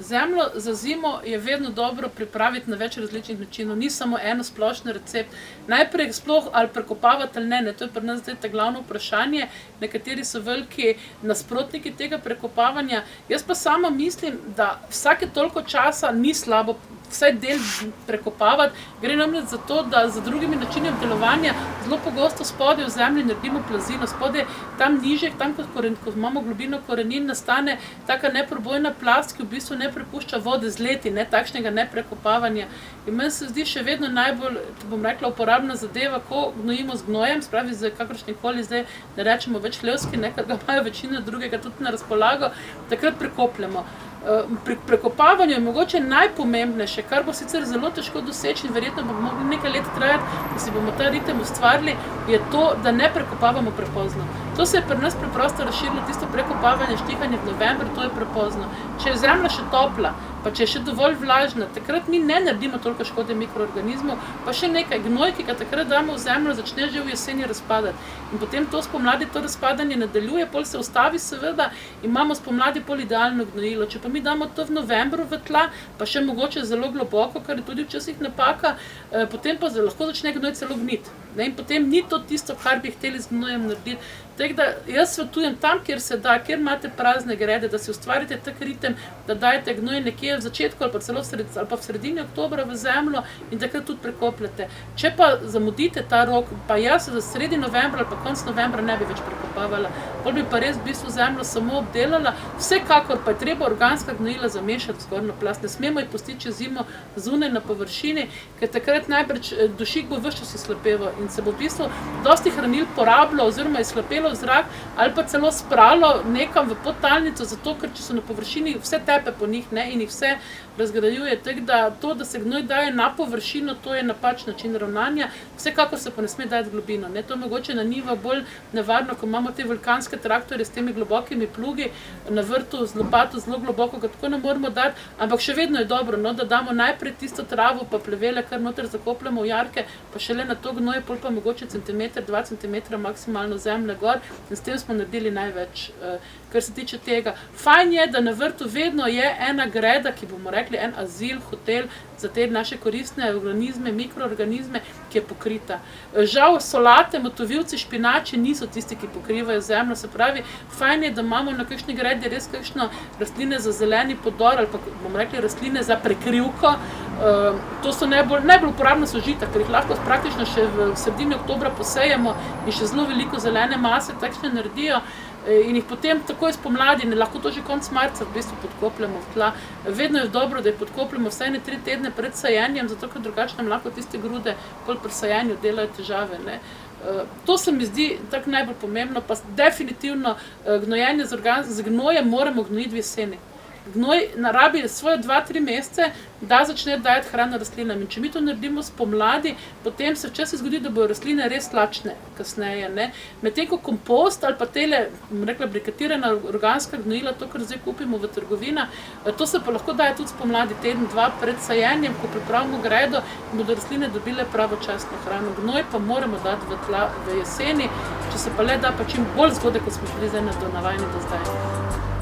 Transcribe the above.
Zemljo za zimo je vedno dobro pripraviti na več različnih načinov, ni samo eno splošno recept. Najprej sploh ali prekopavati ali ne, to je pri nas zdaj to glavno vprašanje, nekateri so veliki nasprotniki tega prekopavanja. Jaz pa sama mislim, da vsake toliko časa ni slabo vsaj del prekopavati, gre namreč za to, da z drugimi načini obdelovanja zelo pogosto spodaj v zemlji naredimo plazino, spodaj tam nižje, tam, ko imamo globino korenin, nastane taka neprebojna plast, ki v bistvu ne prepušča vode z leti, takšnega neprekopavanja. In meni se zdi še vedno najbolj, bom rekla, uporabna zadeva, ko gnojimo z gnojem, spravi z kakršnikoli, zdaj ne rečemo več hlevski, ker ga imajo večina drugega tudi na razpolago, takrat prekopljamo. Pri prekopavanju je mogoče najpomembnejše, kar bo sicer zelo težko doseči in verjetno bo mogli nekaj let trajati, da si bomo ta ritem ustvarili, je to, da ne prekopavamo prepozno. To se je pri nas preprosto razširilo, tisto prekopavanje, štihanje v novembru, to je prepozno. Če je zemlja še topla, pa če je še dovolj vlažna, takrat mi ne naredimo toliko škode mikroorganizmov, pa še nekaj, gnoj, ki ga takrat damo v zemljo, začne že v jeseni razpadati. In potem to spomladi to razpadanje nadaljuje, pol se ustavi seveda, imamo spomladi pol idealno gnojilo. Če pa mi damo to v novembru v tla, pa še mogoče zelo globoko, kar je tudi včasih napaka, potem pa lahko začne gnoj celo gniti. In potem ni to tisto, kar bi hteli z gnojem narediti. Tako da jaz svetujem tam, kjer se da, kjer imate prazne grede, da si ustvarite tak ritem, da dajete gnoj nekje v začetku ali pa celo v sredini oktobra v zemljo in takrat tudi prekopljate. Če pa zamudite ta rok, pa jaz za sredi novembra ali pa konc novembra ne bi več prekopavala, pol bi pa res v bistvu zemljo samo obdelala, vsekakor pa je treba organska gnojila zamešati v zgornjo plast, ne smemo jih pustiti čez zimo zunaj na površini, ker takrat najbrž dušik bo ves čas izhlapeval in se bo v bistvu dosti hranil porabilo oziroma izhlapelo v zrak ali pa celo spralo nekam v podtalnico, zato ker če so na površini vse tepe po njih in jih vse razgrajuje. Tako da to, da se gnoj daje na površino, to je napačen način ravnanja, vsekakor se pa ne sme dati globino. To je mogoče na njivah bolj nevarno, ko imamo te vulkanske traktorje s temi globokimi plugi na vrtu z lopato zelo globoko, ga tako ne moramo dati, ampak še vedno je dobro, da damo najprej tisto travo pa plevele, kar noter zakopljamo v jarke, pa šele na to gnoj, pol pa mogoče centimeter, 2 centimetra maksimalno zemlje gor in s tem smo naredili največ, kar se tiče tega. Fajn je, da na vrtu vedno je ena greda, ki bomo rekli en azil, hotel za te naše koristne organizme, mikroorganizme, ki je pokrita. Žal solate, motovilci, špinači niso tisti, ki pokrivajo zemljo, se pravi, fajn je, da imamo na kakšni gredi res kakšno rastline za zeleni podor ali pa bomo rekli rastline za prekrivko. To so najbolj uporabna so žita, ker jih lahko praktično še v sredini oktobra posejemo in še zelo veliko zelene mase takšne naredijo in jih potem takoj spomladi, lahko to že konec marca v bistvu podkopljamo v tla. Vedno je dobro, da jih podkopljamo vsaj 3 tedne pred sajenjem, zato ker drugače nam lahko tiste grude pol pri sajenju delajo težave. To se mi zdi tako najbolj pomembno, pa definitivno gnojenje z gnojem moramo gnojiti v jeseni. Gnoj rabi svoje 2-3 mesece, da začne dajati hrano rastlinam. In če mi to naredimo spomladi, potem se včasih zgodi, da bodo rastline res lačne kasneje. Medtem ko kompost ali pa tele, rekla, briketirana organska gnojila, to, kar zdaj kupimo v trgovina, to se pa lahko daje tudi spomladi, teden, 2 pred sajenjem, ko pripravimo gredo in bodo rastline dobile pravočasno hrano. Gnoj pa moramo dati v tla v jeseni, če se pa le da, pa čim bolj zgodaj, kot smo bili zdaj navajeni do zdaj.